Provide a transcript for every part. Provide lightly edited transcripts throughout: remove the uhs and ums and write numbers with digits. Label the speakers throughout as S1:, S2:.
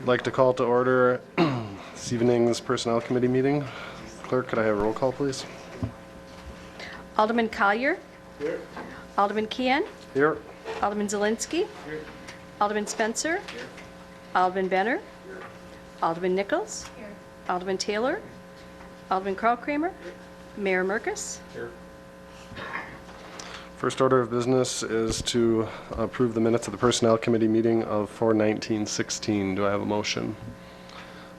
S1: like to call to order this evening's Personnel Committee meeting. Clerk, could I have a roll call, please?
S2: Alderman Collier.
S3: Here.
S2: Alderman Kian.
S1: Here.
S2: Alderman Zielinski.
S3: Here.
S2: Alderman Spencer.
S3: Here.
S2: Alderman Benner.
S3: Here.
S2: Alderman Nichols.
S4: Here.
S2: Alderman Taylor. Alderman Kramer. Mayor Merkes.
S3: Here.
S1: First order of business is to approve the minutes of the Personnel Committee meeting of 4/19/16. Do I have a motion?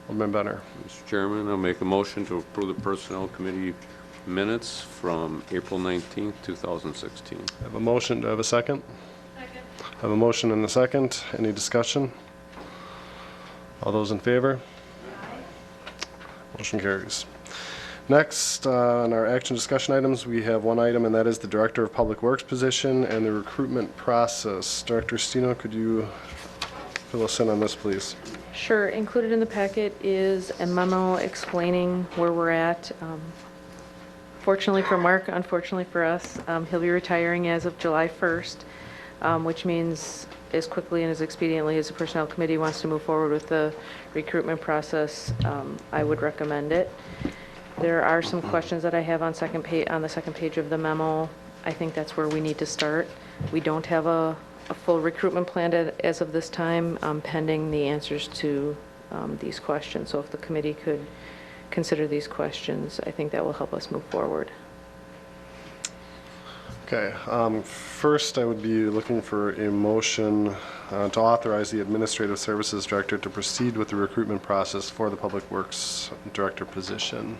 S1: Alderman Benner.
S5: Mr. Chairman, I'll make a motion to approve the Personnel Committee minutes from April 19th, 2016.
S1: I have a motion. Do I have a second?
S4: Second.
S1: I have a motion and a second. Any discussion? All those in favor? Motion carries. Next, on our action discussion items, we have one item, and that is the Director of Public Works position and the recruitment process. Director Stino, could you fill us in on this, please?
S6: Sure. Included in the packet is a memo explaining where we're at. Fortunately for Mark, unfortunately for us, he'll be retiring as of July 1st, which means as quickly and as expediently as the Personnel Committee wants to move forward with the recruitment process, I would recommend it. There are some questions that I have on the second page of the memo. I think that's where we need to start. We don't have a full recruitment plan as of this time, pending the answers to these questions. So if the committee could consider these questions, I think that will help us move forward.
S1: Okay. First, I would be looking for a motion to authorize the Administrative Services Director to proceed with the recruitment process for the Public Works Director position.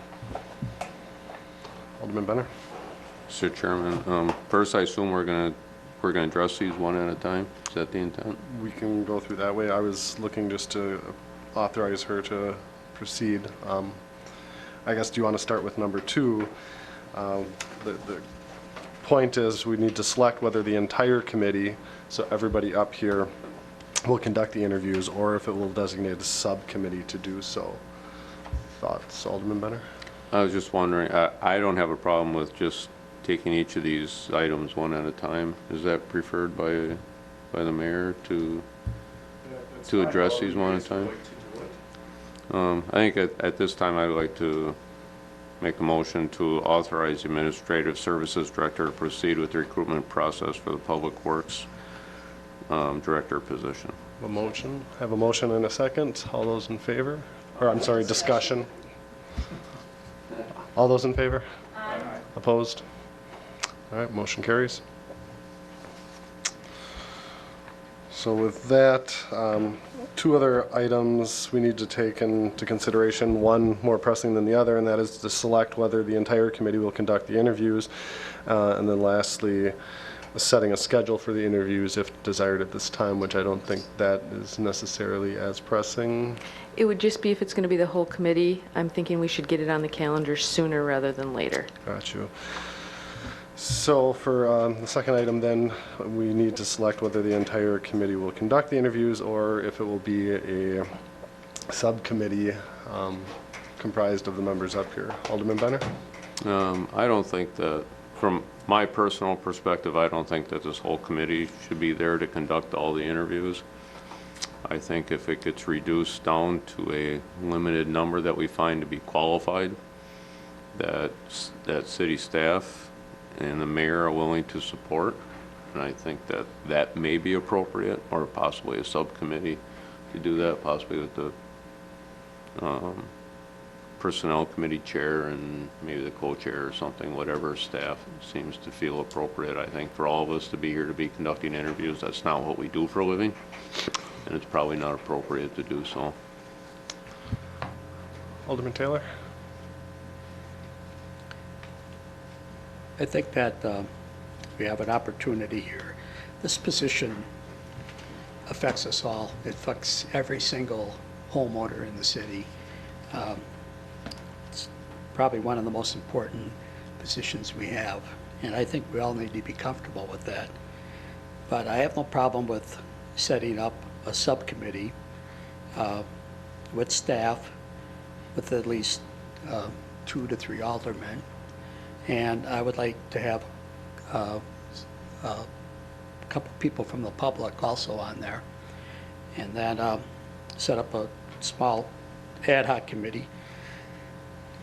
S1: Alderman Benner.
S5: Mr. Chairman, first I assume we're gonna address these one at a time. Is that the intent?
S1: We can go through that way. I was looking just to authorize her to proceed. I guess, do you want to start with number 2? The point is we need to select whether the entire committee, so everybody up here, will conduct the interviews, or if it will designate a subcommittee to do so. Thoughts, Alderman Benner?
S5: I was just wondering, I don't have a problem with just taking each of these items one at a time. Is that preferred by the mayor to address these one at a time? I think at this time I'd like to make a motion to authorize the Administrative Services Director to proceed with the recruitment process for the Public Works Director position.
S1: A motion. Have a motion and a second. All those in favor? Or I'm sorry, discussion. All those in favor?
S4: Aye.
S1: Opposed? All right, motion carries. So with that, 2 other items we need to take into consideration, one more pressing than the other, and that is to select whether the entire committee will conduct the interviews, and then lastly, setting a schedule for the interviews if desired at this time, which I don't think that is necessarily as pressing.
S6: It would just be if it's going to be the whole committee. I'm thinking we should get it on the calendar sooner rather than later.
S1: Got you. So for the second item then, we need to select whether the entire committee will conduct the interviews or if it will be a subcommittee comprised of the members up here. Alderman Benner?
S5: I don't think that, from my personal perspective, I don't think that this whole committee should be there to conduct all the interviews. I think if it gets reduced down to a limited number that we find to be qualified, that city staff and the mayor are willing to support, and I think that may be appropriate, or possibly a subcommittee to do that, possibly with the Personnel Committee chair and maybe the co-chair or something, whatever staff seems to feel appropriate. I think for all of us to be here to be conducting interviews, that's not what we do for a living, and it's probably not appropriate to do so.
S1: Alderman Taylor?
S3: I think that we have an opportunity here. This position affects us all. It affects every single homeowner in the city. It's probably one of the most important positions we have, and I think we all need to be comfortable with that. But I have no problem with setting up a subcommittee with staff, with at least 2 to 3 aldermen. And I would like to have a couple people from the public also on there. And then set up a small ad hoc committee,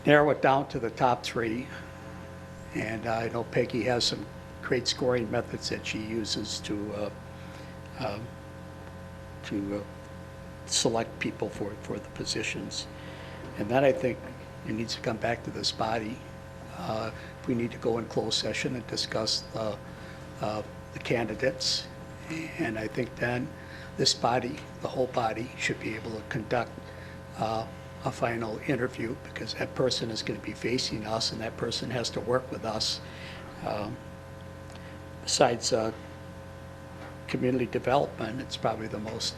S3: narrow it down to the top 3. And I know Peggy has some great scoring methods that she uses to select people for the positions. And then I think it needs to come back to this body. We need to go in closed session and discuss the candidates. And I think then this body, the whole body, should be able to conduct a final interview, because that person is going to be facing us and that person has to work with us. Besides community development, it's probably the most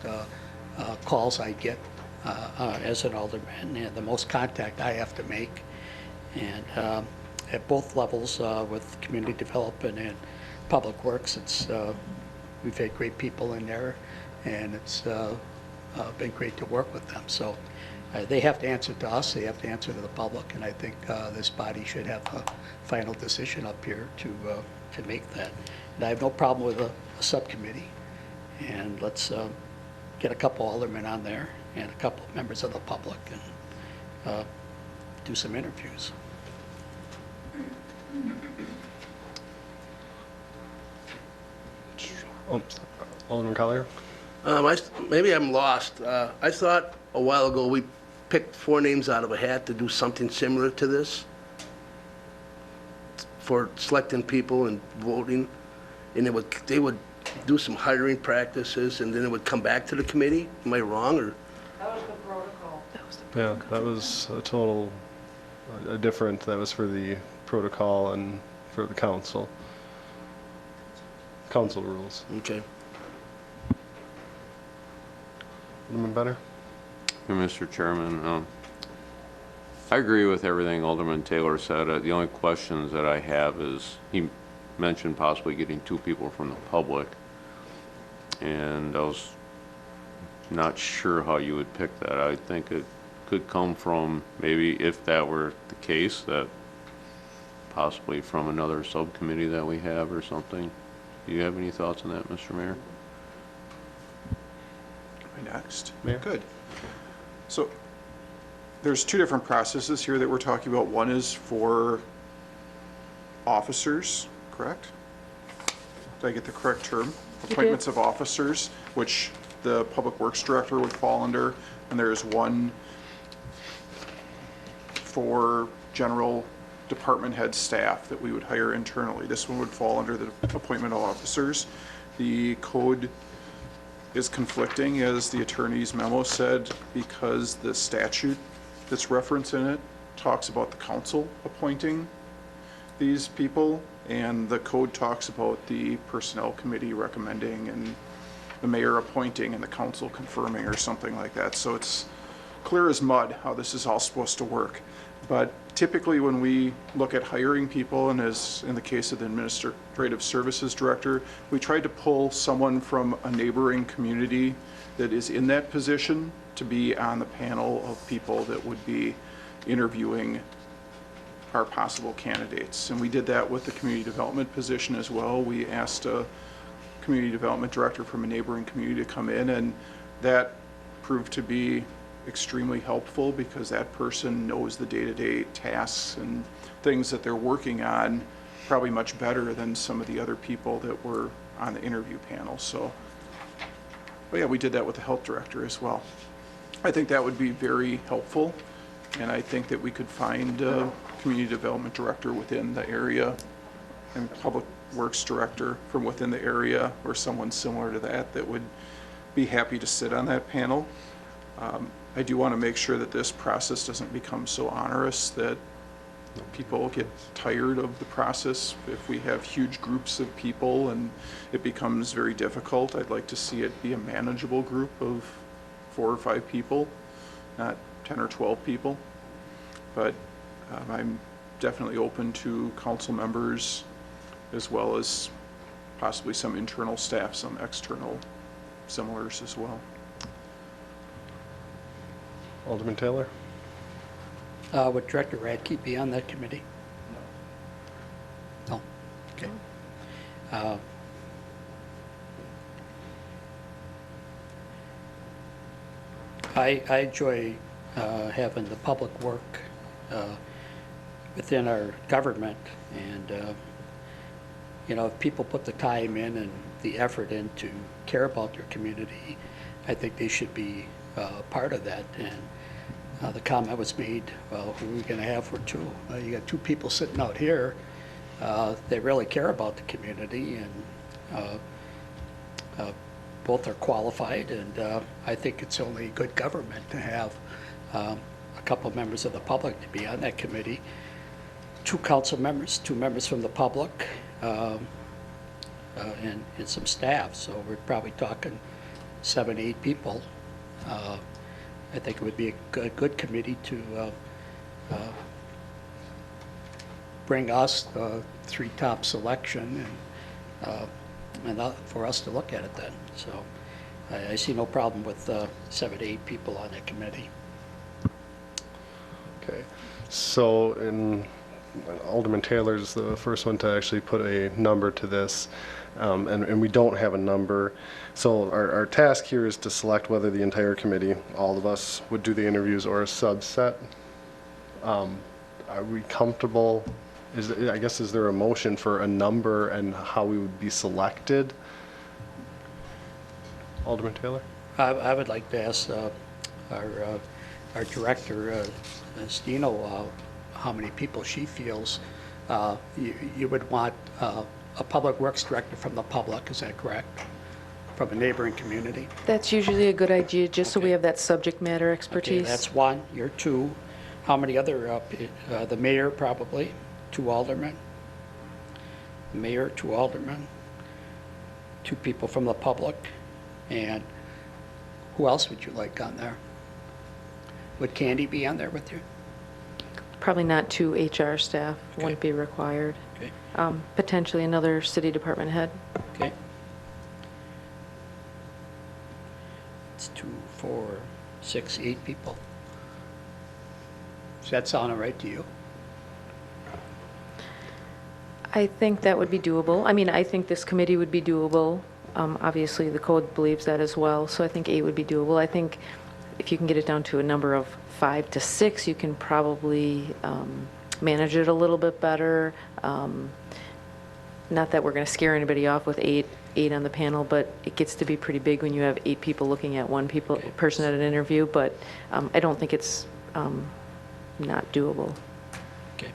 S3: calls I get as an alderman, and the most contact I have to make. And at both levels, with community development and public works, we've had great people in there, and it's been great to work with them. So they have to answer to us, they have to answer to the public, and I think this body should have a final decision up here to make that. And I have no problem with a subcommittee, and let's get a couple aldermen on there and a couple of members of the public and do some interviews.
S1: Alderman Collier?
S4: Maybe I'm lost. I thought a while ago we picked 4 names out of a hat to do something similar to this for selecting people and voting, and they would do some hiring practices, and then it would come back to the committee. Am I wrong, or?
S6: That was the protocol.
S1: Yeah, that was a different, that was for the protocol and for the council rules.
S4: Okay.
S1: Alderman Benner?
S5: Mr. Chairman, I agree with everything Alderman Taylor said. The only questions that I have is, he mentioned possibly getting 2 people from the public, and I was not sure how you would pick that. I think it could come from, maybe if that were the case, that possibly from another subcommittee that we have or something. Do you have any thoughts on that, Mr. Mayor?
S7: Next.
S1: Mayor?
S7: Good. So there's 2 different processes here that we're talking about. One is for officers, correct? Did I get the correct term?
S6: did.
S7: Appointments of officers, which the Public Works Director would fall under, and there's one for general department head staff that we would hire internally. This one would fall under the appointment of officers. The code is conflicting, as the attorney's memo said, because the statute that's referenced in it talks about the council appointing these people, and the code talks about the personnel committee recommending and the mayor appointing and the council confirming or something like that. So it's clear as mud how this is all supposed to work. But typically when we look at hiring people, and as in the case of the Administrative Services Director, we tried to pull someone from a neighboring community that is in that position to be on the panel of people that would be interviewing our possible candidates. And we did that with the community development position as well. We asked a community development director from a neighboring community to come in, and that proved to be extremely helpful because that person knows the day-to-day tasks and things that they're working on probably much better than some of the other people that were on the interview panel. So, but yeah, we did that with the health director as well. I think that would be very helpful, and I think that we could find a community development director within the area and public works director from within the area, or someone similar to that that would be happy to sit on that panel. I do want to make sure that this process doesn't become so onerous that people get tired of the process. If we have huge groups of people and it becomes very difficult, I'd like to see it be a manageable group of 4 or 5 people, not 10 or 12 people. But I'm definitely open to council members as well as possibly some internal staff, some external similars as well.
S1: Alderman Taylor?
S3: Would Director Radke be on that committee? No. No? Okay. I enjoy having the public work within our government, and, you know, if people put the time in and the effort in to care about their community, I think they should be part of that. And the comment was made, well, who are we going to have for two? You got two people sitting out here. They really care about the community, and both are qualified, and I think it's only good government to have a couple of members of the public to be on that committee. Two council members, two members from the public, and some staff. So we're probably talking 7, 8 people. I think it would be a good committee to bring us the 3 top selection, and for us to look at it then. So I see no problem with 7 to 8 people on that committee.
S1: Okay, so Alderman Taylor's the first one to actually put a number to this, and we don't have a number. So our task here is to select whether the entire committee, all of us, would do the interviews or a subset. Are we comfortable? I guess, is there a motion for a number and how we would be selected? Alderman Taylor?
S3: I would like to ask our director, Stino, how many people she feels you would want a public works director from the public, is that correct? From a neighboring community?
S6: That's usually a good idea, just so we
S3: Okay.
S6: have that subject matter
S3: Okay,
S6: expertise.
S3: that's one. You're 2. How many other, the mayor probably, 2 aldermen? Mayor, 2 aldermen, 2 people from the public, and who else would you like on there? Would Candy be on there with you?
S6: Probably not 2 HR staff,
S3: Okay.
S6: wouldn't be required.
S3: Okay,
S6: Potentially another city department head.
S3: okay. It's 2, 4, 6, 8 people. Does that sound all right to you?
S6: I think that would be doable. I mean, I think this committee would be doable. Obviously, the code believes that as well, so I think 8 would be doable. I think if you can get it down to a number of 5 to 6, you can probably manage it a little bit better. Not that we're going to scare anybody off with eight on the panel, but it gets to be pretty big when you have 8 people looking at one person at an interview, but I don't think it's not doable.
S3: Okay.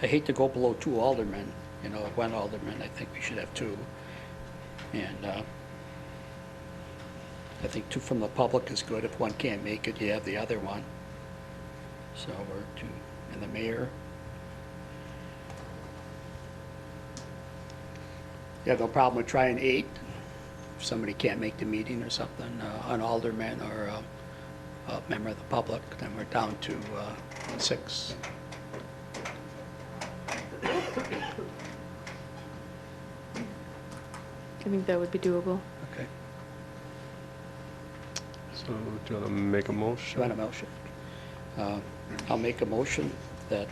S3: I hate to go below 2 aldermen, you know, 1 alderman, I think we should have 2. And I think 2 from the public is good. If one can't make it, you have the other one. So we're 2, and the mayor. You have no problem with trying 8? If somebody can't make the meeting or something, an alderman or a member of the public, then we're down to 6.
S6: I think that would be doable.
S3: Okay.
S1: So do you want to make a
S3: Do
S1: motion?
S3: you want a motion? I'll make a motion that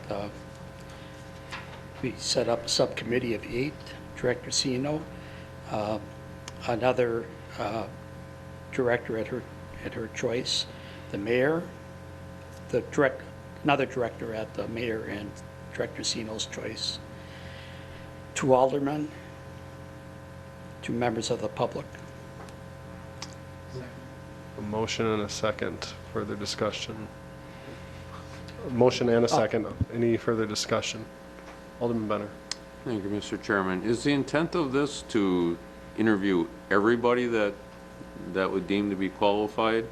S3: we set up a subcommittee of 8, Director Sino, another director at her choice, the mayor, another director at the mayor and Director Sino's choice, 2 aldermen, 2 members of the public.
S1: A motion and a second. Further discussion? A motion and a second. Any further discussion? Alderman Benner.
S5: Thank you, Mr. Chairman. Is the intent of this to interview everybody that would deem to be qualified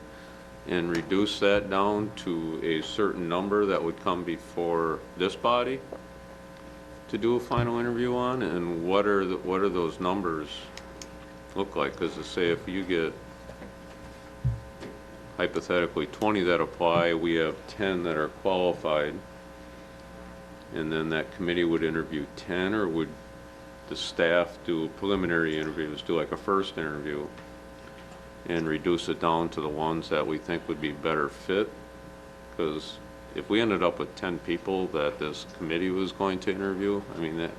S5: and reduce that down to a certain number that would come before this body to do a final interview on? And what are those numbers look like? Because to say if you get hypothetically 20 that apply, we have 10 that are qualified, and then that committee would interview 10, or would the staff do preliminary interviews, do like a first interview, and reduce it down to the ones that we think would be better fit? Because if we ended up with 10 people that this committee was going to interview, I mean, that,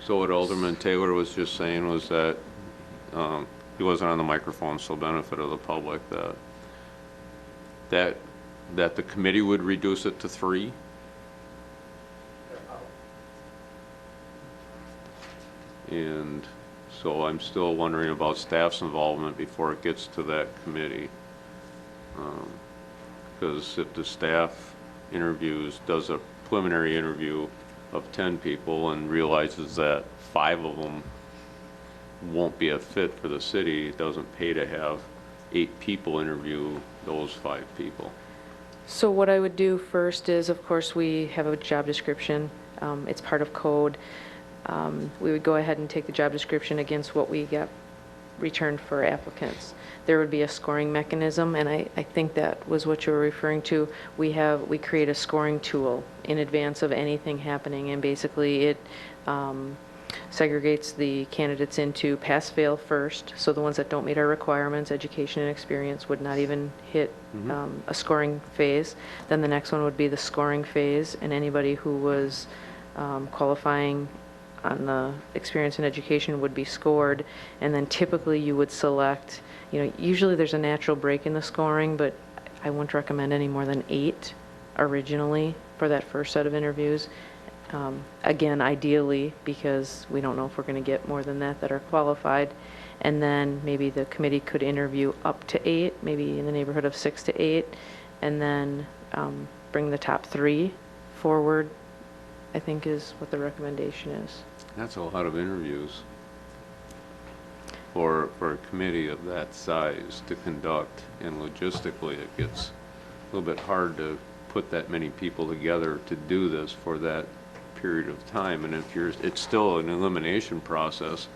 S5: So what Alderman Taylor was just saying was that, he wasn't on the microphone, so benefit of the public, that the committee would reduce it to 3? And so I'm still wondering about staff's involvement before it gets to that committee. Because if the staff does a preliminary interview of 10 people and realizes that 5 of them won't be a fit for the city, it doesn't pay to have 8 people interview those 5 people.
S6: So what I would do first is, of course, we have a job description. It's part of code. We would go ahead and take the job description against what we get returned for applicants. There would be a scoring mechanism, and I think that was what you were referring to. We create a scoring tool in advance of anything happening, and basically it segregates the candidates into pass-fail first, so the ones that don't meet our requirements, education and experience, would not even hit a scoring phase. Then the next one would be the scoring phase, and anybody who was qualifying on the experience and education would be scored, and then typically you would select, usually there's a natural break in the scoring, but I wouldn't recommend any more than 8 originally for that first set of interviews. Again, ideally, because we don't know if we're going to get more than that are qualified. And then maybe the committee could interview up to 8, maybe in the neighborhood of 6 to 8, and then bring the top 3 forward, I think is what the recommendation is.
S5: That's a lot of interviews for a committee of that size to conduct, and logistically it gets a little bit hard to put that many people together to do this for that period of time. And if it's still an elimination process,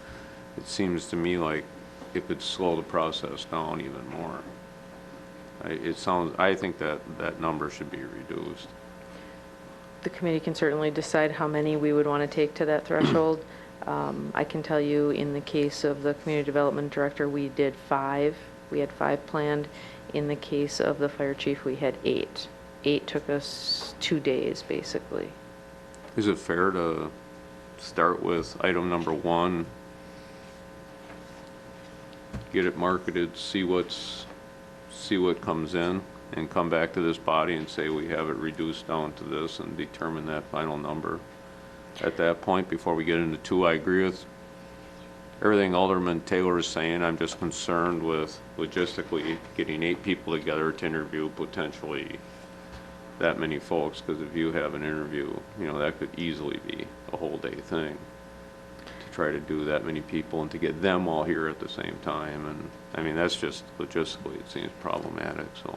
S5: it seems to me like it could slow the process down even more. I think that number should be reduced.
S6: The committee can certainly decide how many we would want to take to that threshold. I can tell you in the case of the community development director, we did 5. We had 5 planned. In the case of the fire chief, we had 8. 8 took us 2 days, basically.
S5: Is it fair to start with item number 1, get it marketed, see what comes in, and come back to this body and say we have it reduced down to this and determine that final number? At that point, before we get into 2, I agree with everything Alderman Taylor is saying. I'm just concerned with logistically getting 8 people together to interview potentially that many folks, because if you have an interview, that could easily be a whole day thing to try to do that many people and to get them all here at the same time. And I mean, that's just logistically, it seems problematic. So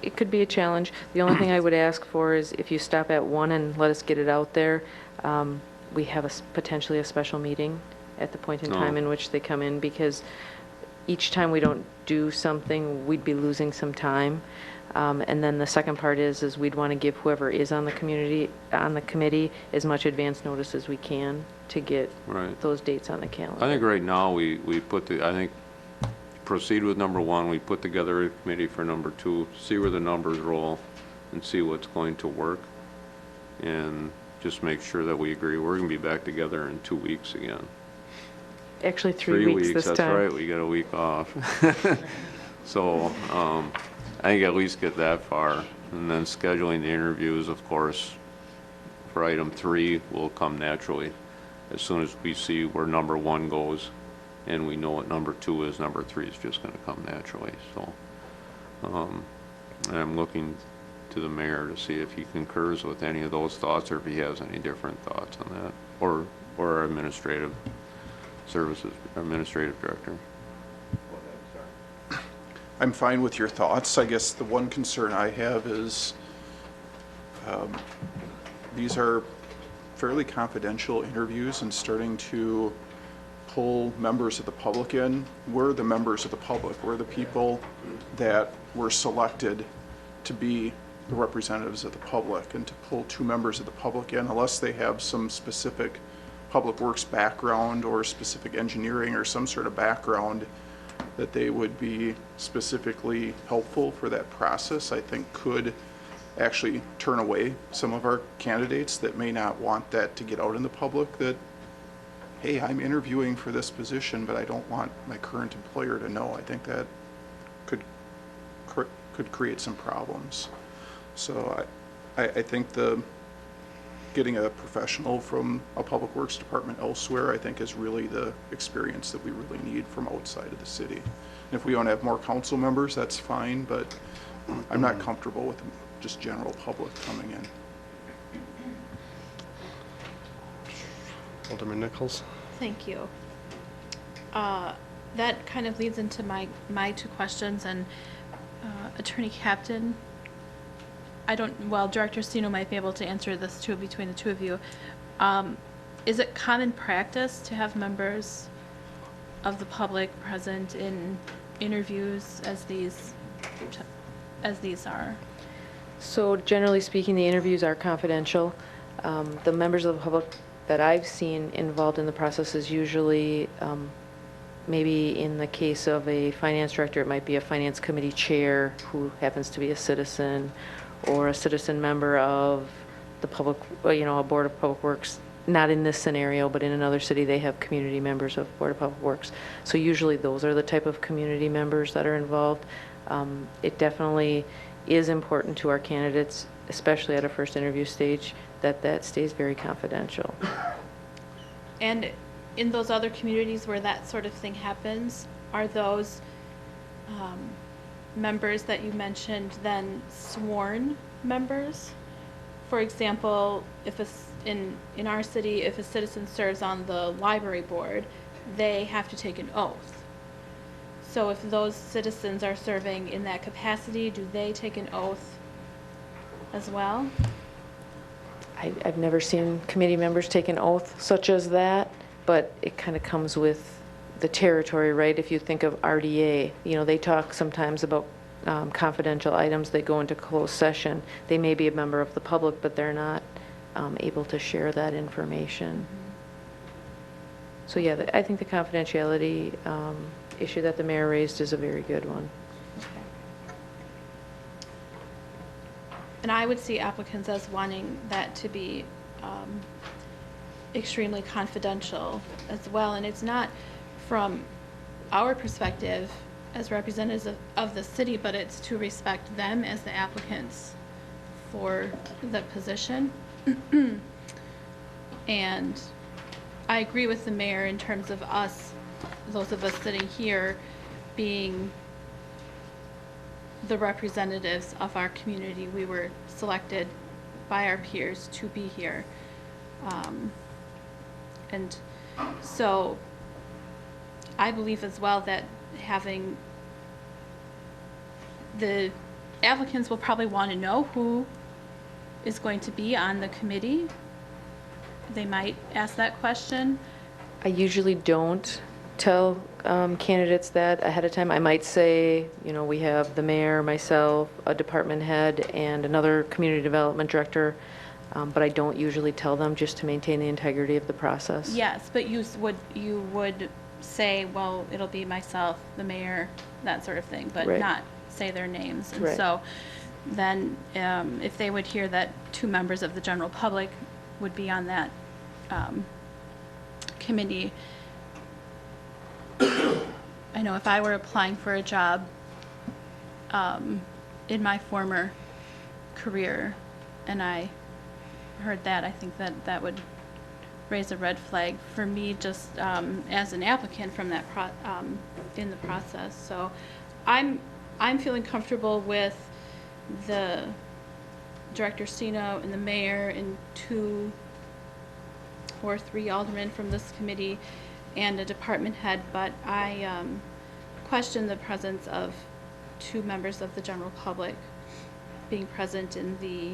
S6: It could be a challenge. The only thing I would ask for is if you stop at 1 and let us get it out there, we have potentially a special meeting at the point in time in which they come in, because each time we don't do something, we'd be losing some time. And then the second part is we'd want to give whoever is on the committee as much advance notice as we can to get those dates on the calendar.
S5: I think right now we proceed with number 1. We put together a committee for number 2, see where the numbers roll, and see what's going to work, and just make sure that we agree we're going to be back together in 2 weeks again.
S6: Actually, 3 weeks this
S5: that's
S6: time.
S5: Right, we got a week off. So I think at least get that far, and then scheduling the interviews, of course, for item 3 will come naturally as soon as we see where number 1 goes, and we know what number 2 is. Number 3 is just going to come naturally. So, and I'm looking to the mayor to see if he concurs with any of those thoughts, or if he has any different thoughts on that, or our administrative services, administrative director.
S7: I'm fine with your thoughts. I guess the one concern I have is these are fairly confidential interviews, and starting to pull members of the public in. We're the members of the public. We're the people that were selected to be the representatives of the public, and to pull 2 members of the public in, unless they have some specific public works background or specific engineering or some sort of background that they would be specifically helpful for that process, I think could actually turn away some of our candidates that may not want that to get out in the public, that hey, I'm interviewing for this position, but I don't want my current employer to know. I think that could create some problems. So I think getting a professional from a public works department elsewhere, I think is really the experience that we really need from outside of the city. And if we want to have more council members, that's fine, but I'm not comfortable with just general public coming in.
S1: Alderman Nichols?
S8: Thank you. That kind of leads into my two questions, and Attorney Captain, Director Stino might be able to answer this too between the two of you. Is it common practice to have members of the public present in interviews as these are?
S6: So generally speaking, the interviews are confidential. The members of the public that I've seen involved in the process is usually, maybe in the case of a finance director, it might be a finance committee chair who happens to be a citizen, or a citizen member of the public, a Board of Public Works. Not in this scenario, but in another city, they have community members of Board of Public Works. So usually those are the type of community members that are involved. It definitely is important to our candidates, especially at a first interview stage, that stays very confidential.
S8: And in those other communities where that sort of thing happens, are those members that you mentioned then sworn members? For example, in our city, if a citizen serves on the library board, they have to take an oath. So if those citizens are serving in that capacity, do they take an oath as well?
S6: I've never seen committee members take an oath such as that, but it kind of comes with the territory, right? If you think of RDA, they talk sometimes about confidential items. They go into closed session. They may be a member of the public, but they're not able to share that information. So yeah, I think the confidentiality issue that the mayor raised is a very good one.
S8: And I would see applicants as wanting that to be extremely confidential as well. And it's not from our perspective as representatives of the city, but it's to respect them as the applicants for the position. And I agree with the mayor in terms of us, those of us sitting here, being the representatives of our community. We were selected by our peers to be here. And so I believe as well that having the applicants will probably want to know who is going to be on the committee. They might ask that question.
S6: I usually don't tell candidates that ahead of time. I might say, we have the mayor, myself, a department head, and another community development director, but I don't usually tell them, just to maintain the integrity of the process.
S8: Yes, but you would say, well, it'll be myself, the mayor, that sort of thing, but
S6: Right.
S8: not say their names. And
S6: Right.
S8: so then if they would hear that 2 members of the general public would be on that committee, I know if I were applying for a job in my former career and I heard that, I think that would raise a red flag for me just as an applicant from that in the process. So I'm feeling comfortable with the Director Stino and the mayor and 2 or 3 aldermen from this committee and a department head, but I question the presence of 2 members of the general public being present in the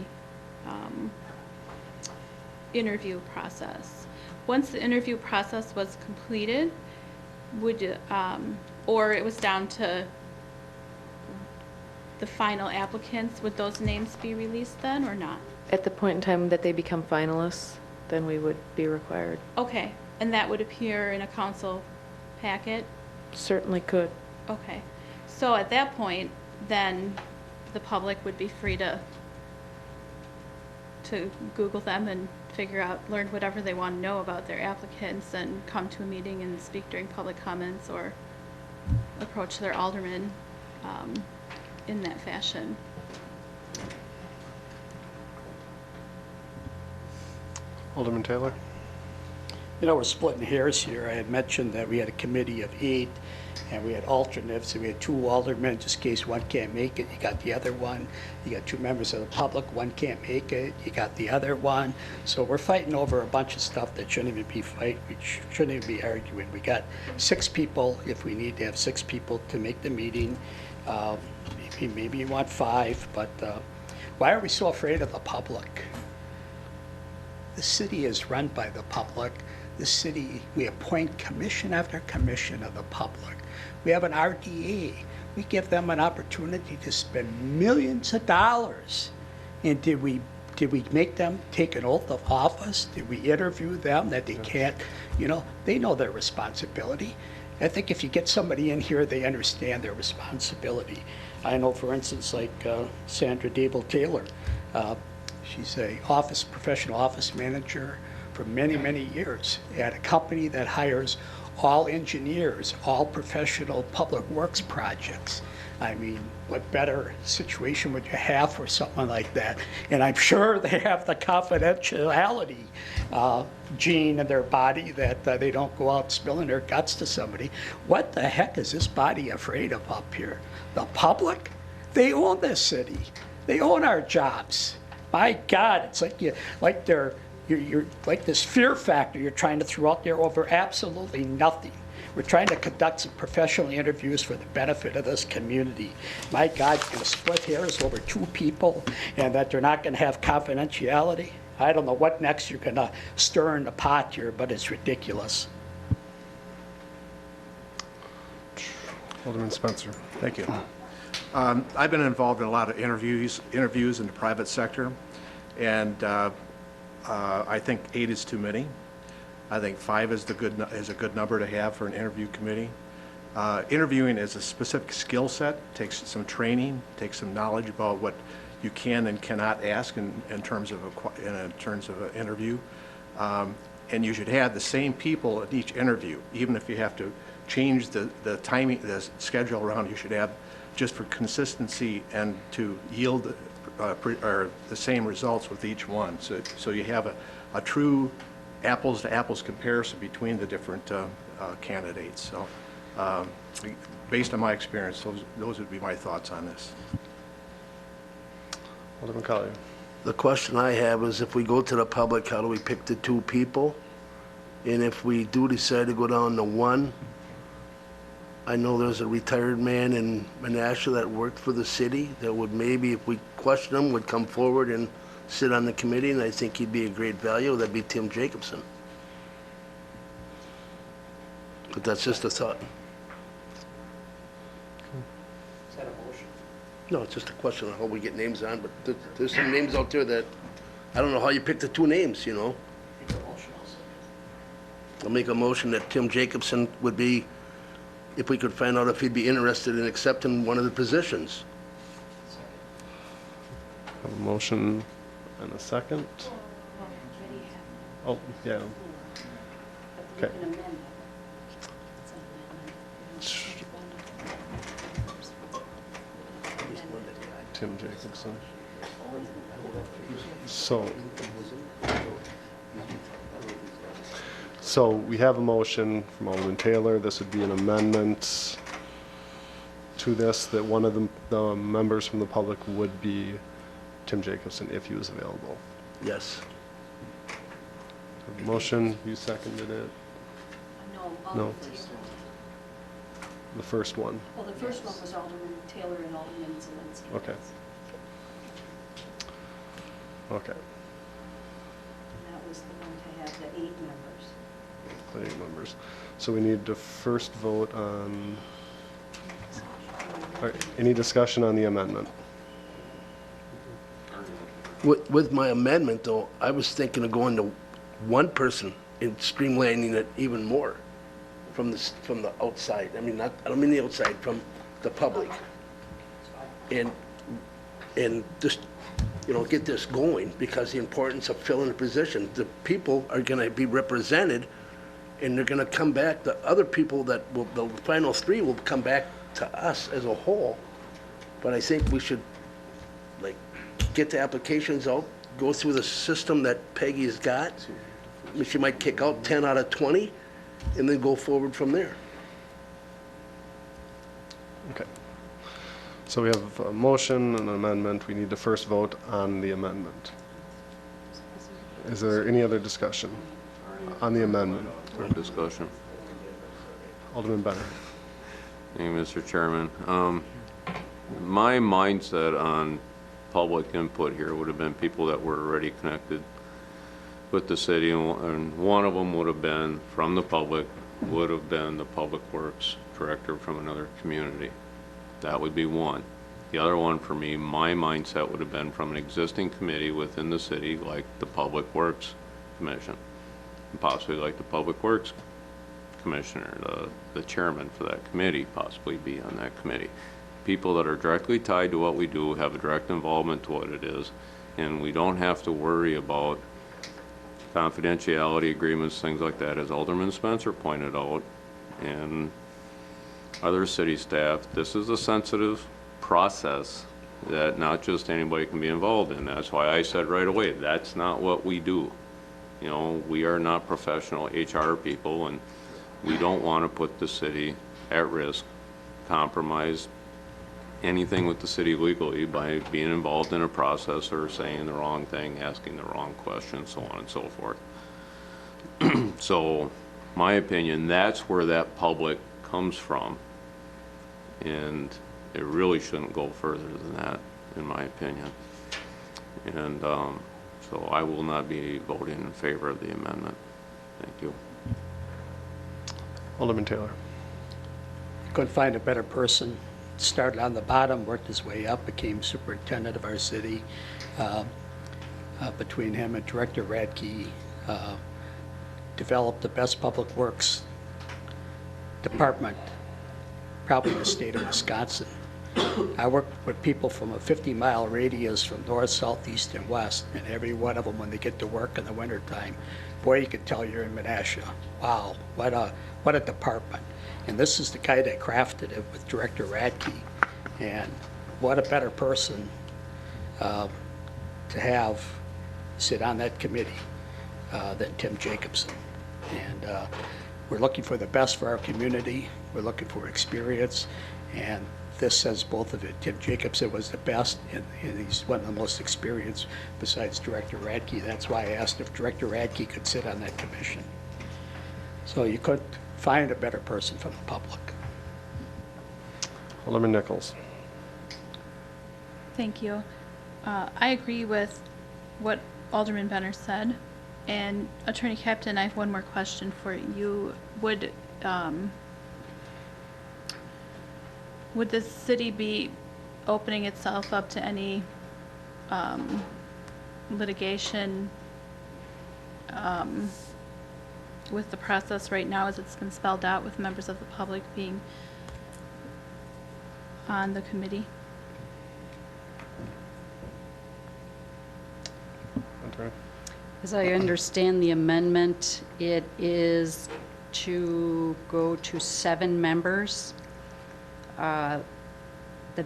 S8: interview process. Once the interview process was completed, or it was down to the final applicants, would those names be released then or not?
S6: At the point in time that they become finalists, then we would be required.
S8: Okay, and that would appear in a council packet?
S6: Certainly could.
S8: Okay, so at that point, then the public would be free to to Google them and learn whatever they want to know about their applicants and come to a meeting and speak during public comments or approach their alderman in that fashion.
S1: Alderman Taylor?
S3: You know, we're splitting hairs here. I had mentioned that we had a committee of 8, and we had alternates, and we had 2 aldermen, just in case one can't make it, you got the other one. You got 2 members of the public, one can't make it, you got the other one. So we're fighting over a bunch of stuff that shouldn't even be shouldn't even be arguing. We got 6 people, if we need to have 6 people to make the meeting. Maybe you want 5, but why are we so afraid of the public? The city is run by the public. The city, we appoint commission after commission of the public. We have an RDA. We give them an opportunity to spend millions of dollars. And did we make them take an oath of office? Did we interview them that they can't, they know their responsibility. I think if you get somebody in here, they understand their responsibility. I know, for instance, like Sandra Dable Taylor. She's a professional office manager for many, many years at a company that hires all engineers, all professional public works projects. I mean, what better situation would you have for someone like that? And I'm sure they have the confidentiality gene in their body that they don't go out spilling their guts to somebody. What the heck is this body afraid of up here? The public? They own this city. They own our jobs. My God, it's like you're like this fear factor you're trying to throw out there over absolutely nothing. We're trying to conduct some professional interviews for the benefit of this community. My God, you're going to split hairs over 2 people and that they're not going to have confidentiality? I don't know what next you're going to stir in the pot here, but it's ridiculous.
S1: Alderman Spencer?
S9: Thank you. I've been involved in a lot of interviews in the private sector, and I think 8 is too many. I think 5 is a good number to have for an interview committee. Interviewing is a specific skill set, takes some training, takes some knowledge about what you can and cannot ask in terms of an interview. And you should have the same people at each interview, even if you have to change the timing, the schedule around. You should have, just for consistency and to yield the same results with each one. So you have a true apples to apples comparison between the different candidates. So based on my experience, those would be my thoughts on this.
S1: Alderman Collier?
S4: The question I have is, if we go to the public, how do we pick the 2 people? And if we do decide to go down to 1, I know there's a retired man in Menasha that worked for the city that would maybe, if we question him, would come forward and sit on the committee, and I think he'd be a great value. That'd be Tim Jacobson. But that's just a thought.
S3: Is that a motion?
S4: No, it's just a question of how we get names on, but there's some names out there that, I don't know how you pick the 2 names,
S3: Make a motion, I'll second.
S4: I'll make a motion that Tim Jacobson would be, if we could find out if he'd be interested in accepting one of the positions.
S1: Have a motion and a second. Oh, yeah. Okay. Tim Jacobson. So we have a motion from Alderman Taylor. This would be an amendment to this, that one of the members from the public would be Tim Jacobson if he was available.
S4: Yes.
S1: Motion, you seconded it? No. The first one.
S2: Well, the first one was Alderman Taylor and Alderman Zelinski.
S1: Okay. Okay.
S2: That was the one to have the 8 members.
S1: The 8 members. So we need to first vote on, all right, any discussion on the amendment?
S4: With my amendment, though, I was thinking of going to 1 person and streamlining it even more from the outside. I mean, I don't mean the outside, from the public. And just get this going, because the importance of filling the position. The people are going to be represented, and they're going to come back, the other people that will, the final three will come back to us as a whole. But I think we should, like, get the applications out, go through the system that Peggy's got. She might kick out 10 out of 20, and then go forward from there.
S1: Okay. So we have a motion and an amendment. We need to first vote on the amendment. Is there any other discussion on the amendment?
S5: For discussion.
S1: Alderman Benner.
S5: Thank you, Mr. Chairman. My mindset on public input here would have been people that were already connected with the city, and one of them would have been from the public, would have been the Public Works Director from another community. That would be one. The other one for me, my mindset would have been from an existing committee within the city, like the Public Works Commission, and possibly like the Public Works Commissioner, the chairman for that committee, possibly be on that committee. People that are directly tied to what we do, have a direct involvement to what it is, and we don't have to worry about confidentiality agreements, things like that, as Alderman Spencer pointed out, and other city staff. This is a sensitive process that not just anybody can be involved in. That's why I said right away, that's not what we do. We are not professional HR people, and we don't want to put the city at risk, compromise anything with the city legally by being involved in a process or saying the wrong thing, asking the wrong question, so on and so forth. So, my opinion, that's where that public comes from, and it really shouldn't go further than that, in my opinion. And so I will not be voting in favor of the amendment. Thank you.
S1: Alderman Taylor.
S3: Couldn't find a better person. Started on the bottom, worked his way up, became superintendent of our city. Between him and Director Radke, developed the best public works department, probably in the state of Wisconsin. I worked with people from a 50-mile radius from north, south, east, and west, and every one of them, when they get to work in the wintertime, boy, you could tell you're in Menasha. Wow, what a department. And this is the guy that crafted it with Director Radke. And what a better person to have sit on that committee than Tim Jacobson. And we're looking for the best for our community. We're looking for experience. And this says both of it. Tim Jacobson was the best, and he's one of the most experienced besides Director Radke. That's why I asked if Director Radke could sit on that commission. So you couldn't find a better person from the public.
S1: Alderman Nichols.
S8: Thank you. I agree with what Alderman Benner said. And Attorney Captain, I have one more question for you. Would the city be opening itself up to any litigation with the process right now as it's been spelled out, with members of the public being on the committee?
S2: As I understand the amendment, it is to go to 7 members. The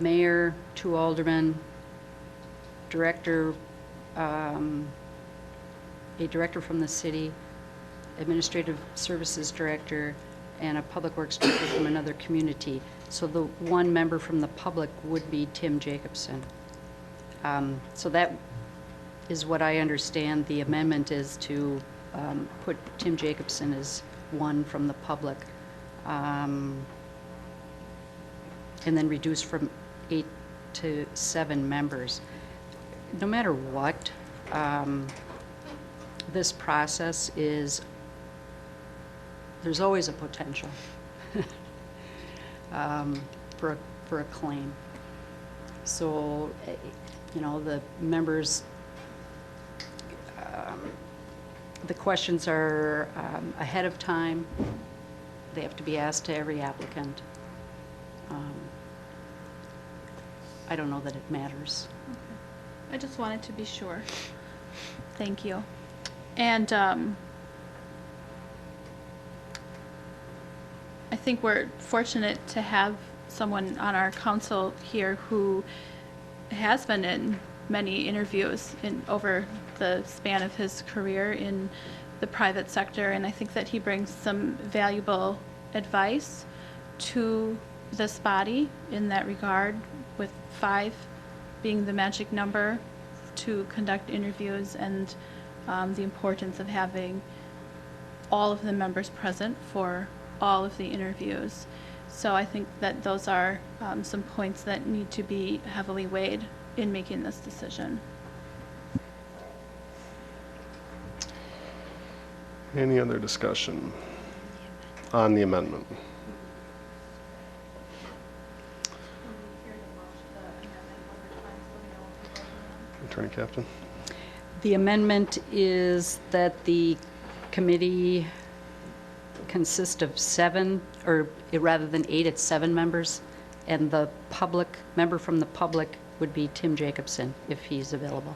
S2: mayor, 2 aldermen, director, a director from the city, administrative services director, and a public works director from another community. So the 1 member from the public would be Tim Jacobson. So that is what I understand the amendment is, to put Tim Jacobson as 1 from the public, and then reduce from 8 to 7 members. No matter what, this process is, there's always a potential for a claim. So, the members, the questions are ahead of time. They have to be asked to every applicant. I don't know that it matters.
S8: I just wanted to be sure. Thank you. And I think we're fortunate to have someone on our council here who has been in many interviews over the span of his career in the private sector, and I think that he brings some valuable advice to this body in that regard, with 5 being the magic number to conduct interviews, and the importance of having all of the members present for all of the interviews. So I think that those are some points that need to be heavily weighed in making this decision.
S1: Any other discussion on the amendment? Attorney Captain?
S2: The amendment is that the committee consist of 7, or rather than 8, it's 7 members, and the member from the public would be Tim Jacobson, if he's available.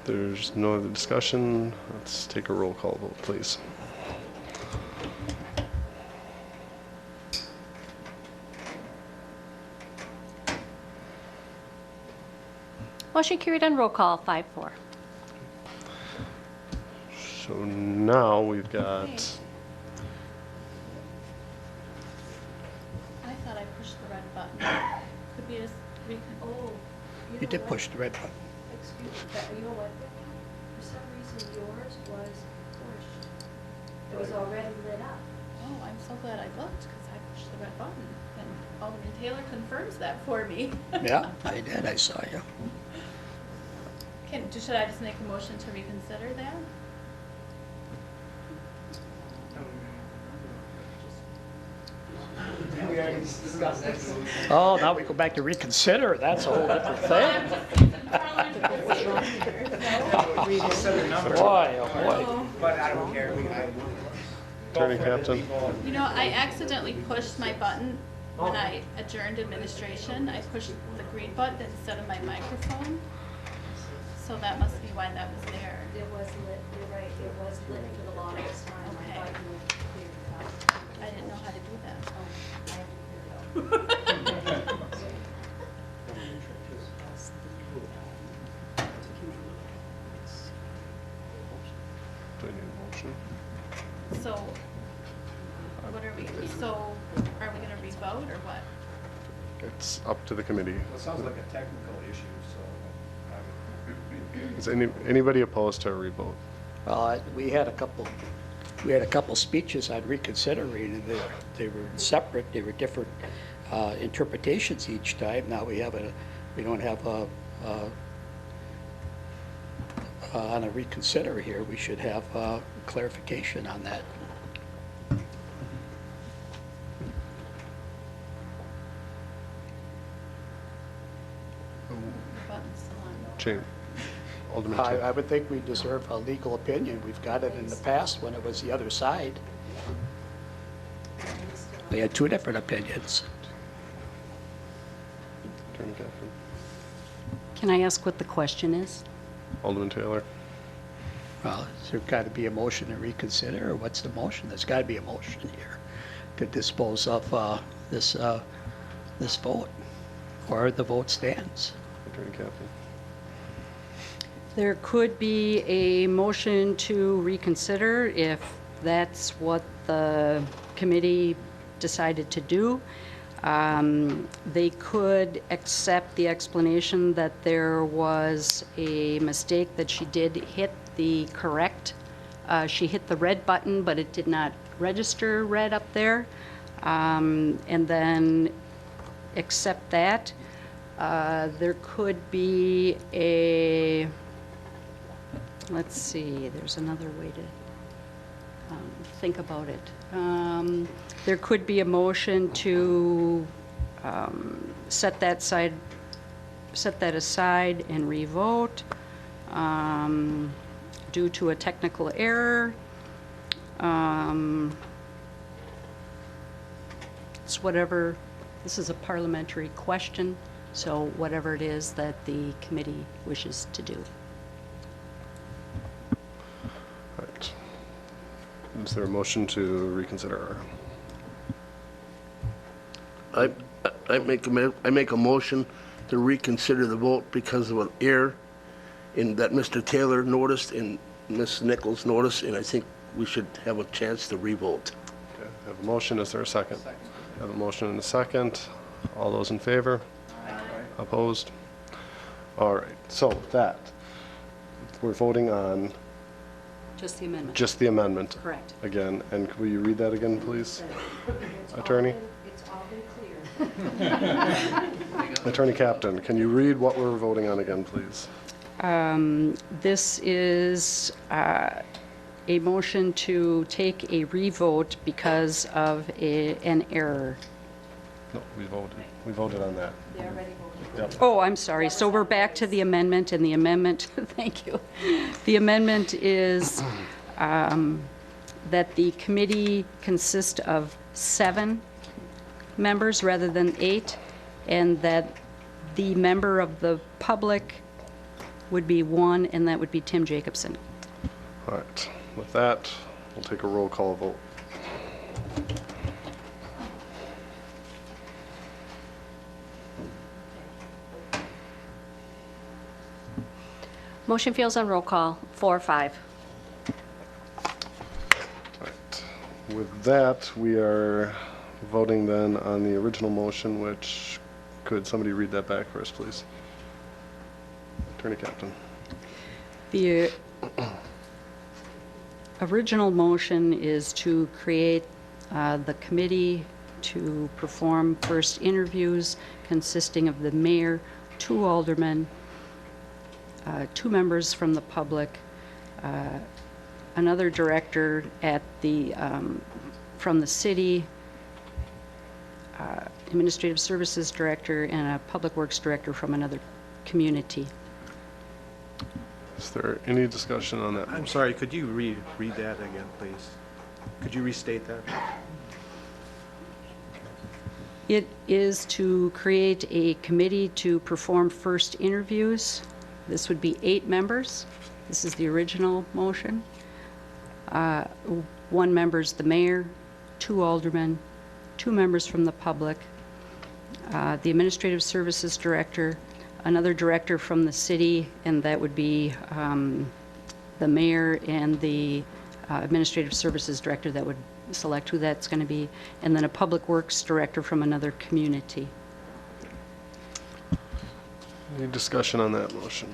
S1: There's no other discussion. Let's take a roll call vote, please.
S10: Motion carried on roll call, 5-4.
S1: So now we've got,
S8: I thought I pushed the red button. Could we just oh.
S3: You did push the red button.
S11: Excuse me, but you know what? For some reason, yours was pushed. It was already lit up.
S8: Oh, I'm so glad I looked, because I pushed the red button. And Alderman Taylor confirms that for me.
S3: Yeah, I did, I saw you.
S8: Should I just make a motion to reconsider that?
S3: Oh, now we go back to reconsider, that's a whole different thing. Boy, oh boy.
S12: But I don't care.
S1: Attorney Captain?
S8: You know, I accidentally pushed my button when I adjourned administration. I pushed the green button instead of my microphone. So that must be why that was there.
S11: It was lit, you're right, it was lit for the longest time.
S8: Okay.
S11: I thought you had cleared it out.
S8: I didn't know how to do that.
S11: I had to clear it out.
S1: Do I need a motion?
S8: So, what are we, so are we gonna re-vote or what?
S1: It's up to the committee.
S9: Well, it sounds like a technical issue, so I would...
S1: Is anybody opposed to a revote?
S3: Well, we had a couple speeches on reconsidering, and they were separate, they were different interpretations each time. Now we don't have on a reconsider here, we should have clarification on that.
S8: The button's still on.
S1: Jane? Alderman
S3: I
S1: Taylor?
S3: would think we deserve a legal opinion. We've got it in the past when it was the other side. We had 2 different opinions.
S1: Attorney Captain?
S2: Can I ask what the question is?
S1: Alderman Taylor?
S3: Well, is there got to be a motion to reconsider, or what's the motion? There's got to be a motion here to dispose of this vote, or the vote stands.
S1: Attorney Captain?
S2: There could be a motion to reconsider if that's what the committee decided to do. They could accept the explanation that there was a mistake, that she did hit the correct, she hit the red button, but it did not register red up there, and then accept that. There could be a, let's see, there's another way to think about it. There could be a motion to set that aside and revote due to a technical error. It's whatever This is a parliamentary question, so whatever it is that the committee wishes to do.
S1: Right. Is there a motion to reconsider?
S4: I make a motion to reconsider the vote because of an error in that Mr. Taylor noticed and Ms. Nichols noticed, and I think we should have a chance to revote.
S1: Okay, I have a motion, is there a second? I have a motion and a second. All those in favor? Opposed? All right, so with that, we're voting on
S2: Just the amendment.
S1: just the amendment.
S2: Correct.
S1: Again, and will you read that again, please? Attorney?
S11: It's all been clear.
S1: Attorney Captain, can you read what we're voting on again, please?
S2: This is a motion to take a revote because of an error.
S1: No, we voted. We voted on that.
S11: They already voted.
S2: Oh, I'm sorry. So we're back to the amendment, and the amendment, thank you. The amendment is that the committee consist of 7 members rather than 8, and that the member of the public would be 1, and that would be Tim Jacobson.
S1: All right, with that, we'll take a roll call vote.
S10: Motion fails on roll call, 4-5.
S1: All right. With that, we are voting then on the original motion, which, could somebody read that back for us, please? Attorney Captain.
S2: The original motion is to create the committee to perform first interviews consisting of the mayor, 2 aldermen, 2 members from the public, another director at the, from the city, administrative services director, and a public works director from another community.
S1: Is there any discussion on that?
S9: I'm sorry, could you read that again, please? Could you restate that?
S2: It is to create a committee to perform first interviews. This would be 8 members. This is the original motion. 1 member is the mayor, 2 aldermen, 2 members from the public, the administrative services director, another director from the city, and that would be the mayor and the administrative services director that would select who that's going to be, and then a public works director from another community.
S1: Any discussion on that motion?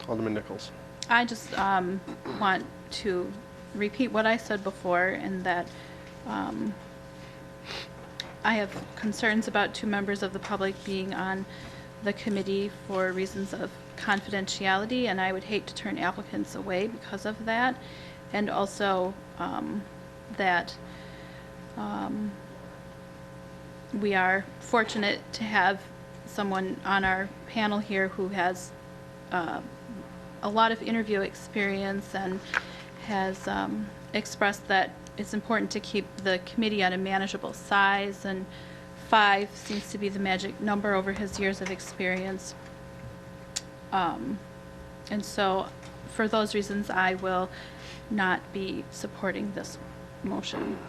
S1: Alderman Nichols.
S8: I just want to repeat what I said before, in that I have concerns about 2 members of the public being on the committee for reasons of confidentiality, and I would hate to turn applicants away because of that. And also that we are fortunate to have someone on our panel here who has a lot of interview experience and has expressed that it's important to keep the committee on a manageable size, and 5 seems to be the magic number over his years of experience. And so for those reasons, I will not be supporting this motion.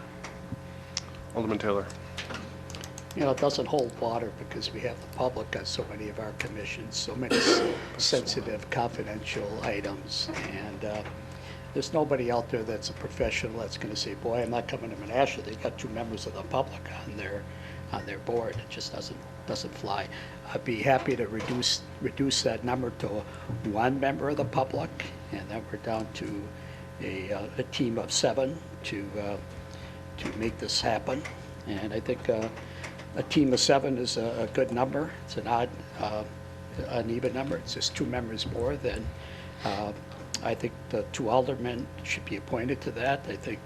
S1: Alderman Taylor.
S3: You know, it doesn't hold water because we have the public on so many of our commissions, so many sensitive, confidential items. And there's nobody out there that's a professional that's going to say, boy, I'm not coming to Menasha. They got 2 members of the public on their board. It just doesn't fly. I'd be happy to reduce that number to 1 member of the public, and then we're down to a team of 7 to make this happen. And I think a team of 7 is a good number. It's an odd, uneven number. It's just 2 members more than. I think the 2 aldermen should be appointed to that. I think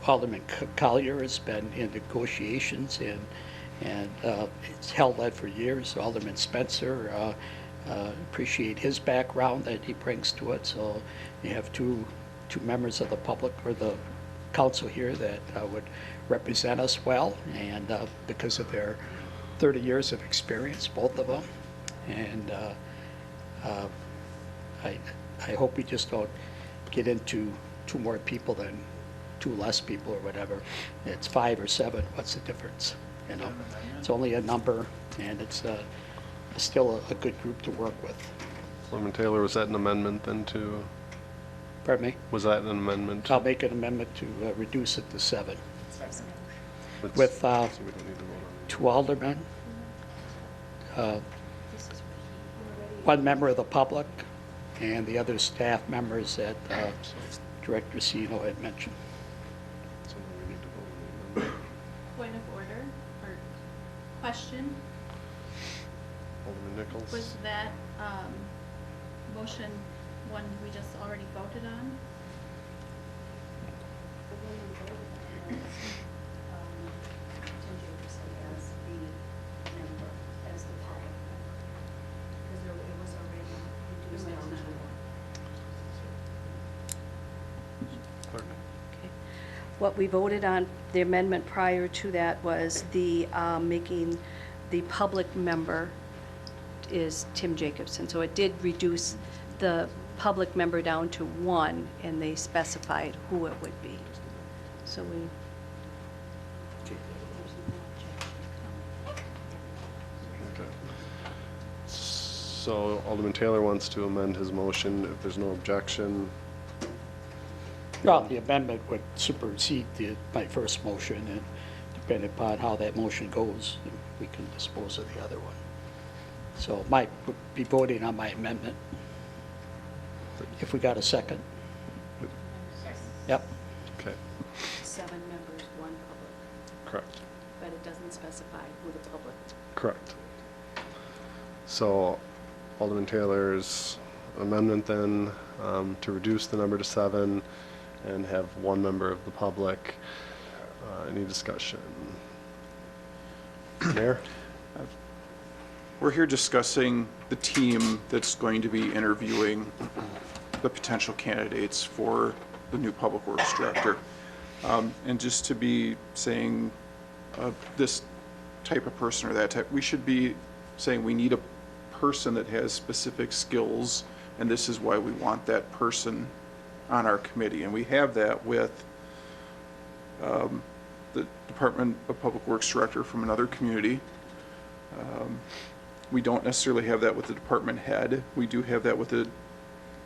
S3: Alderman Collier has been in negotiations and it's held that for years. Alderman Spencer, appreciate his background that he brings to it. So you have two members of the public, or the council here that would represent us well, and because of their 30 years of experience, both of them. And I hope we just don't get into 2 more people than 2 less people or whatever. It's 5 or 7, what's the difference? You know, it's only a number, and it's still a good group to work with.
S1: Alderman Taylor, was that an amendment then to,
S3: Pardon me?
S1: was that an amendment?
S3: I'll make an amendment to reduce it to 7.
S1: Let's-
S3: With
S1: so we don't need to vote on
S3: 2 aldermen, 1 member of the public, and the other staff members that Director Sino had mentioned.
S1: it. So now we need to vote on the amendment.
S8: Point of order or question,
S1: Alderman Nichols?
S8: was that motion one we just already voted on?
S11: The one we voted on was, Tim Jacobson as the member, as the public member. Because it was already reduced down to 1.
S1: Clerk.
S2: What we voted on, the amendment prior to that was the, making the public member is Tim Jacobson. So it did reduce the public member down to 1, and they specified who it would be. So we,
S1: Okay. So Alderman Taylor wants to amend his motion. If there's no objection,
S3: Well, the amendment would supersede my first motion, and depending upon how that motion goes, we can dispose of the other one. So Mike would be voting on my amendment. If we got a second. Yep.
S1: okay,
S2: 7 members, 1 public,
S1: correct,
S2: but it doesn't specify who the public.
S1: correct. So Alderman Taylor's amendment then, to reduce the number to 7 and have 1 member of the public. Any discussion? Mayor?
S7: We're here discussing the team that's going to be interviewing the potential candidates for the new Public Works Director. And just to be saying this type of person or that type, we should be saying we need a person that has specific skills, and this is why we want that person on our committee. And we have that with the Department of Public Works Director from another community. We don't necessarily have that with the department head. We do have that with the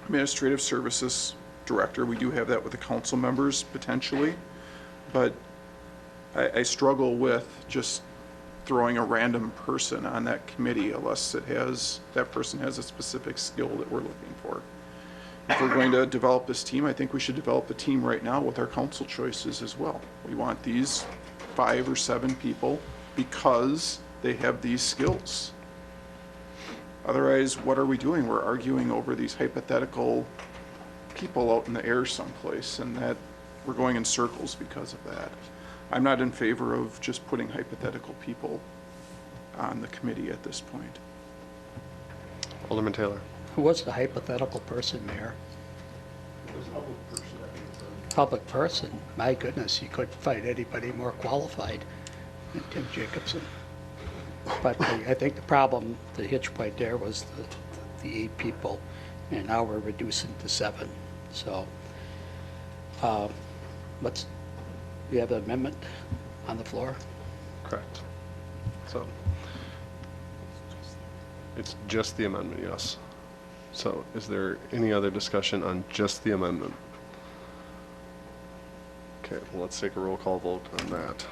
S7: Administrative Services Director. We do have that with the council members potentially. But I struggle with just throwing a random person on that committee unless that person has a specific skill that we're looking for. If we're going to develop this team, I think we should develop the team right now with our council choices as well. We want these 5 or 7 people because they have these skills. Otherwise, what are we doing? We're arguing over these hypothetical people out in the air someplace, and that we're going in circles because of that. I'm not in favor of just putting hypothetical people on the committee at this point.
S1: Alderman Taylor?
S3: Who was the hypothetical person, Mayor? Public person. My goodness, you couldn't find anybody more qualified than Tim Jacobson. But I think the problem, the hitch point there was the 8 people, and now we're reducing to 7. So, we have an amendment on the floor?
S1: Correct. So, it's just the amendment, yes. So, is there any other discussion on just the amendment? Okay, well, let's take a roll call vote on that.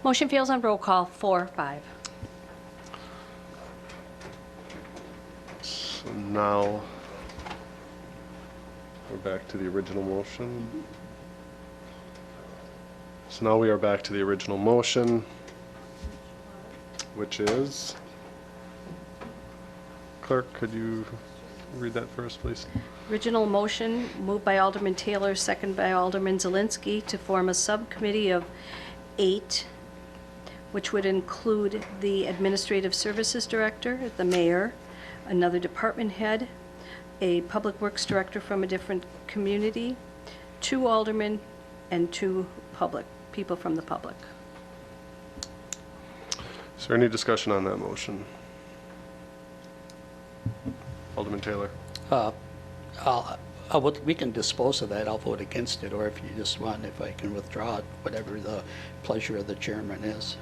S10: Motion fails on roll call, 4-5.
S1: So now, we're back to the original motion. So now we are back to the original motion, which is, clerk, could you read that first, please?
S2: Original motion, moved by Alderman Taylor, second by Alderman Zelinski, to form a subcommittee of 8, which would include the Administrative Services Director, the Mayor,
S10: another department head, a public works director from a different community, 2 aldermen, and 2 people from the public.
S1: Is there any discussion on that motion? Alderman Taylor.
S3: We can dispose of that. I'll vote against it, or if you just want, if I can withdraw it, whatever the pleasure of the chairman is.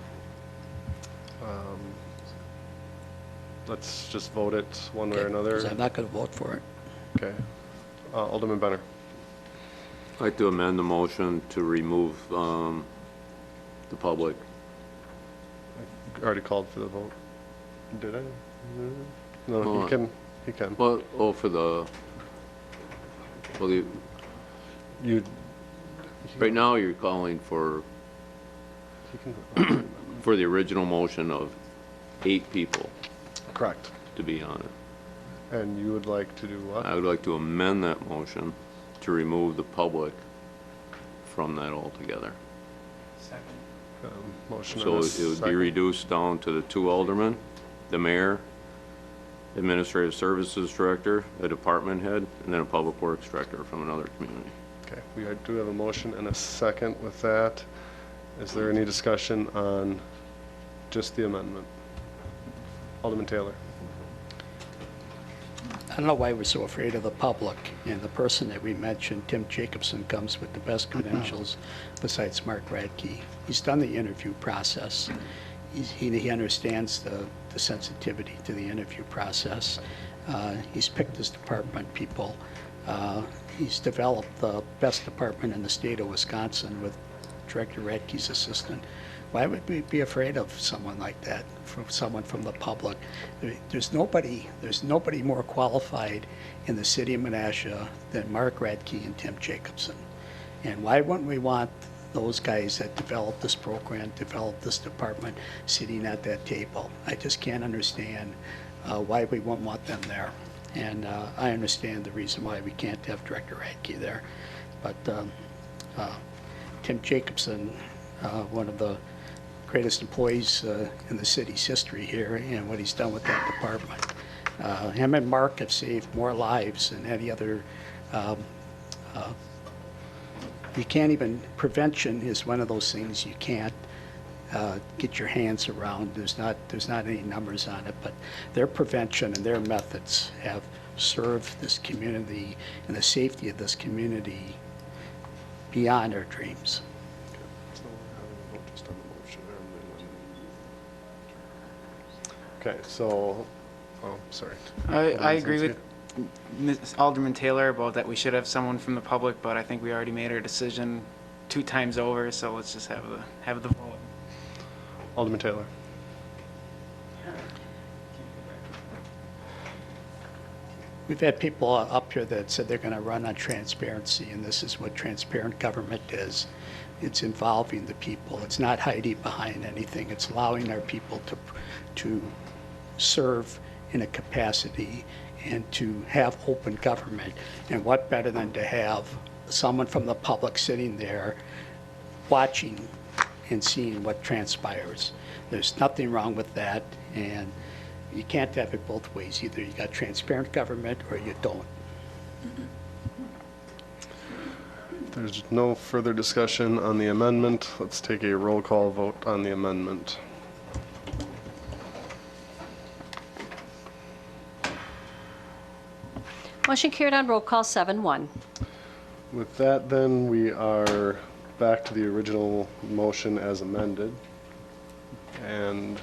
S1: Let's just vote it one way or another.
S3: Because I'm not going to vote for it.
S1: Okay. Alderman Benner.
S5: I'd like to amend the motion to remove the public.
S1: Already called for the vote. Did I? No,
S5: Well,
S1: he can.
S5: Well,
S1: You,
S5: right now you're calling for
S1: he can,
S5: for the original motion of 8 people
S1: correct.
S5: to be on it.
S1: And you would like to do what?
S5: I would like to amend that motion to remove the public from that altogether.
S1: Motion
S5: So
S1: and a
S5: it would be
S1: second.
S5: reduced down to the 2 aldermen, the mayor, administrative services director, a department head, and then a public works director from another community.
S1: Okay, we do have a motion and a second with that. Is there any discussion on just the amendment? Alderman Taylor.
S3: I don't know why we're so afraid of the public, and the person that we mentioned, Tim Jacobson, comes with the best credentials besides Mark Radke. He's done the interview process. He understands the sensitivity to the interview process. He's picked his department people. He's developed the best department in the state of Wisconsin with Director Radke's assistant. Why would we be afraid of someone like that, from someone from the public? There's nobody more qualified in the city of Menasha than Mark Radke and Tim Jacobson. And why wouldn't we want those guys that developed this program, developed this department, sitting at that table? I just can't understand why we wouldn't want them there. And I understand the reason why we can't have Director Radke there. But Tim Jacobson, one of the greatest employees in the city's history here, and what he's done with that department. Him and Mark have saved more lives than any other. You can't even, prevention is one of those things you can't get your hands around. There's not any numbers on it, but their prevention and their methods have served this community and the safety of this community beyond our dreams.
S1: Okay, so, sorry.
S12: I agree with Alderman Taylor about that we should have someone from the public, but I think we already made our decision 2 times over, so let's just have the vote.
S1: Alderman Taylor.
S3: We've had people up here that said they're going to run on transparency, and this is what transparent government is. It's involving the people. It's not hiding behind anything. It's allowing our people to serve in a capacity and to have open government. And what better than to have someone from the public sitting there watching and seeing what transpires. There's nothing wrong with that, and you can't have it both ways. Either you got transparent government or you don't.
S1: If there's no further discussion on the amendment, let's take a roll call vote on the amendment.
S10: Motion carried on roll call 7-1.
S1: With that, then, we are back to the original motion as amended. And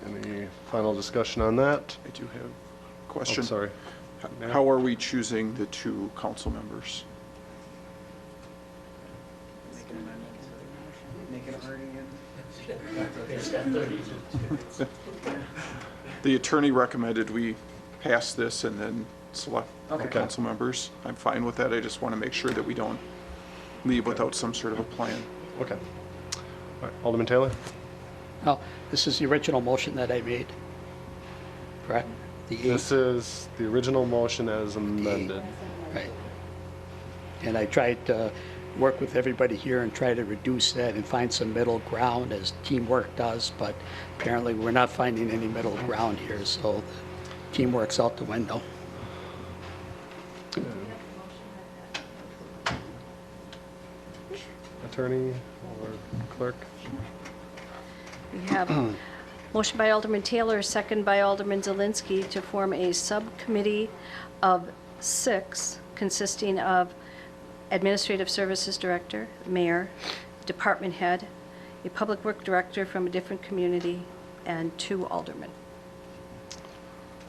S1: any final discussion on that?
S7: I do have a question.
S1: Oh, sorry.
S7: How are we choosing the 2 council members? The attorney recommended we pass this and then select the
S12: Okay.
S7: council members. I'm fine with that. I just want to make sure that we don't leave without some sort of a plan.
S1: Okay. All right, Alderman Taylor?
S3: Now, this is the original motion that I made, correct? The
S1: This is the original motion as amended.
S3: Right. And I tried to work with everybody here and try to reduce that and find some middle ground as teamwork does, but apparently we're not finding any middle ground here, so teamwork's out the window.
S1: Attorney or clerk?
S10: We have motion by Alderman Taylor, second by Alderman Zelinski, to form a subcommittee of 6 consisting of Administrative Services Director, Mayor, Department Head, a Public Work Director from a different community, and 2 aldermen.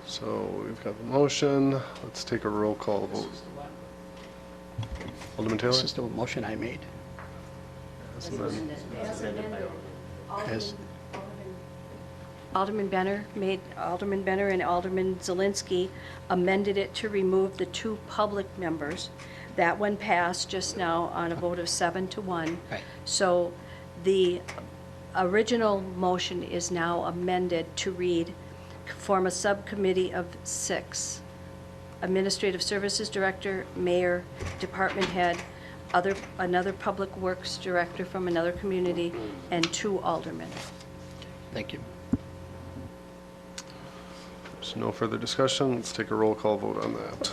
S1: So we've got the motion. Let's take a roll call vote. Alderman Taylor?
S3: This is the motion I made.
S1: And then
S3: As-
S10: Alderman Benner and Alderman Zelinski amended it to remove the 2 public members. That one passed just now on a vote of 7-1.
S3: Right.
S10: So the original motion is now amended to read, form a subcommittee of 6. Administrative Services Director, Mayor, Department Head, another Public Works Director from another community, and 2 aldermen.
S3: Thank you.
S1: there's no further discussion. Let's take a roll call vote on that.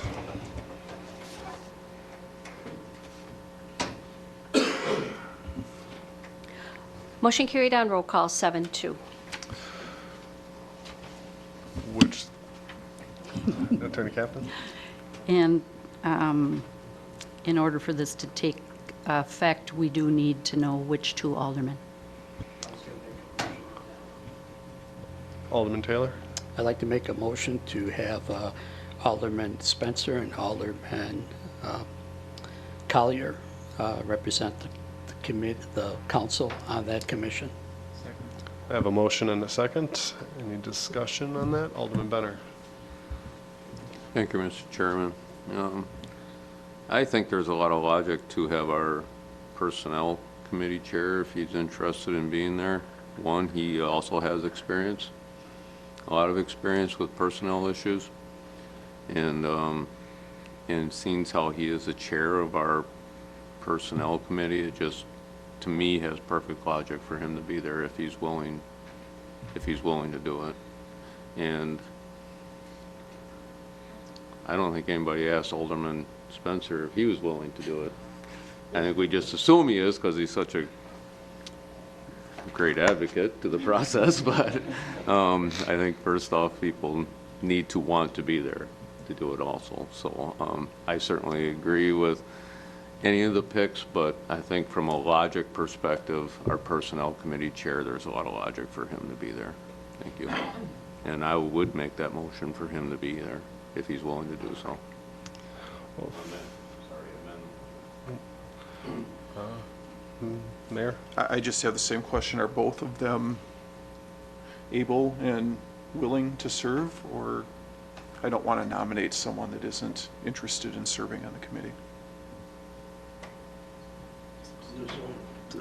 S10: Motion carried on roll call, 7-2.
S1: Which, Attorney Captain?
S2: And in order for this to take effect, we do need to know which 2 aldermen.
S1: Alderman Taylor?
S3: I'd like to make a motion to have Alderman Spencer and Alderman Collier represent the council on that commission.
S1: I have a motion and a second. Any discussion on that? Alderman Benner?
S5: Thank you, Mr. Chairman. I think there's a lot of logic to have our Personnel Committee Chair, if he's interested in being there. One, he also has experience, a lot of experience with personnel issues. And seeing how he is the chair of our Personnel Committee, it just, to me, has perfect logic for him to be there if he's willing to do it. And I don't think anybody asked Alderman Spencer if he was willing to do it. I think we just assume he is because he's such a great advocate to the process, but I think first off, people need to want to be there to do it also. So I certainly agree with any of the picks, but I think from a logic perspective, our Personnel Committee Chair, there's a lot of logic for him to be there. Thank you. And I would make that motion for him to be there if he's willing to do so.
S1: Mayor?
S7: I just have the same question. Are both of them able and willing to serve? Or I don't want to nominate someone that isn't interested in serving on the committee.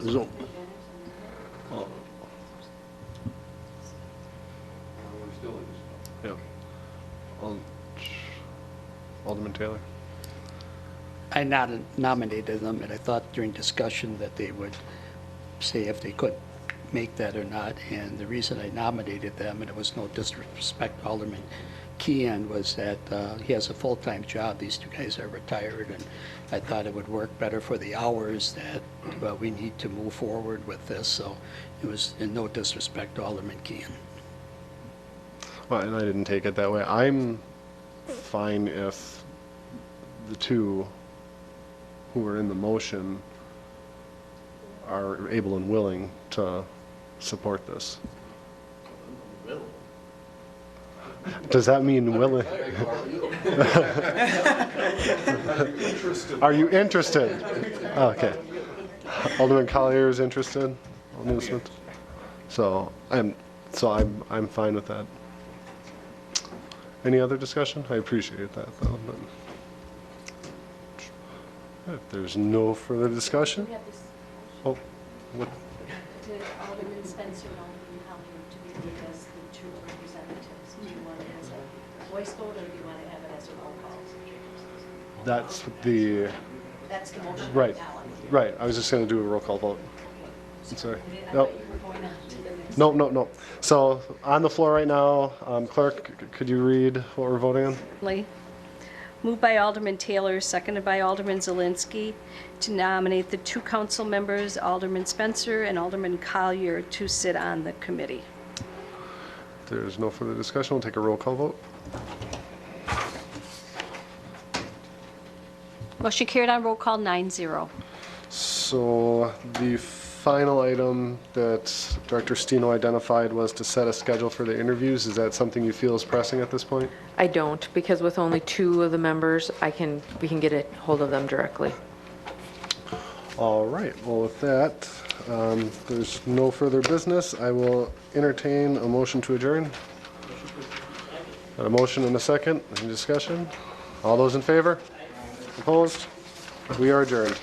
S4: So,
S1: Yeah. Alderman Taylor?
S3: I nominated them, and I thought during discussion that they would say if they could make that or not. And the reason I nominated them, and it was no disrespect to Alderman Kean, was that he has a full-time job. These 2 guys are retired, and I thought it would work better for the hours that we need to move forward with this. So it was in no disrespect to Alderman Kean.
S1: Well, and I didn't take it that way. I'm fine if the 2 who are in the motion are able and willing to support this. Does that mean willing? Are you interested? Oh, okay. Alderman Collier is interested? Alderman Smith? So I'm fine with that. Any other discussion? I appreciate that, though. But if there's no further discussion, oh, what?
S11: To Alderman Spencer and Alderman Collier to be named as the 2 representatives. Do you want it as a voice vote, or do you want to have it as a roll call?
S1: That's the,
S11: That's the motion
S1: right,
S11: now.
S1: right. I was just going to do a roll call vote. I'm sorry. Nope. No. So on the floor right now, clerk, could you read what we're voting on?
S10: Lee. Moved by Alderman Taylor, seconded by Alderman Zelinski, to nominate the 2 council members, Alderman Spencer and Alderman Collier, to sit on the committee.
S1: If there's no further discussion, we'll take a roll call vote.
S10: Motion carried on roll call 9-0.
S1: So the final item that Director Steno identified was to set a schedule for the interviews. Is that something you feel is pressing at this point?
S6: I don't, because with only 2 of the members, we can get a hold of them directly.
S1: All right, well, with that, there's no further business. I will entertain a motion to adjourn. Got a motion and a second. Any discussion? All those in favor? Opposed? We are adjourned.